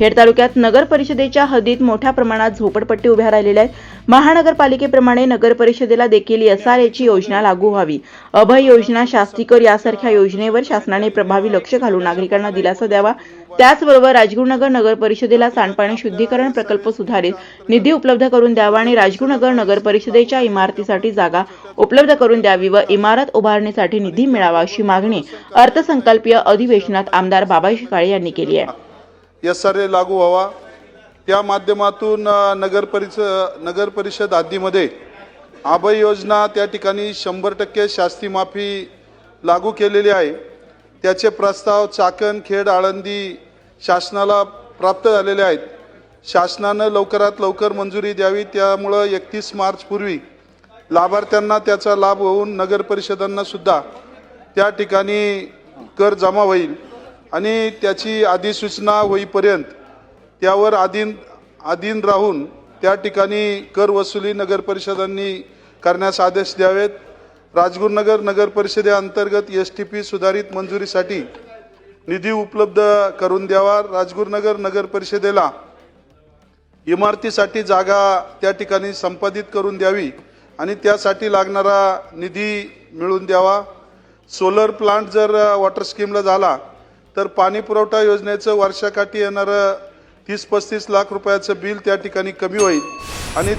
खेड तालुक्यात नगर परिषदेच्या हद्दीत मोठ्या प्रमाणात झोपडपट्टी उभ्या राहिलेल्या आहेत। महानगरपालिकेप्रमाणे नगर परिषदेला देखील एसआरएची योजना लागू व्हावी, अभय योजना, शास्तीकर यासारख्या योजनेवर शासनाने प्रभावी लक्ष घालून नागरिकांना दिलासा द्यावा। त्याचबरोबर राजगुरुनगर नगर परिषदेला सांडपाणी शुद्धीकरण प्रकल्प सुधारित निधी उपलब्ध करून द्यावा आणि राजगुरुनगर नगर परिषदेच्या इमारतीसाठी जागा उपलब्ध करून द्यावी व इमारत उभारणीसाठी निधी मिळावा अशी मागणी अर्थसंकल्पीय अधिवेशनात आमदार बाबाजी काळे यांनी केली आहे। एसआरए लागू व्हावा, त्या माध्यमातून नगर परिषद हद्दीमध्ये अभय योजना त्या ठिकाणी 100% शास्ती माफी लागू केलेली आहे। त्याचे प्रस्ताव चाकण, खेड, आळंदी शासनाला प्राप्त झालेले आहेत। शासनाने लवकरात लवकर मंजुरी द्यावी, त्यामुळे 31 मार्च पूर्वी लाभार्थ्यांना त्याचा लाभ होऊन नगर परिषदांना सुद्धा त्या ठिकाणी कर जमा होईल आणि त्याची अधिसूचना होईपर्यंत त्यावर अधीन राहून त्या ठिकाणी कर वसुली नगर परिषदांनी करण्यास आदेश द्यावेत। राजगुरुनगर नगर परिषदेअंतर्गत एसटीपी सुधारित मंजुरीसाठी निधी उपलब्ध करून द्यावा। राजगुरुनगर नगर परिषदेला इमारतीसाठी जागा त्या ठिकाणी संपादित करून द्यावी आणि त्यासाठी लागणारा निधी मिळवून द्यावा। सोलर प्लांट जर वॉटर स्कीमला झाला तर पाणी पुरवठा योजनेचं वर्षाकाठी येणारं 30-35 लाख रुपयाचं बिल त्या ठिकाणी कमी होईल आणि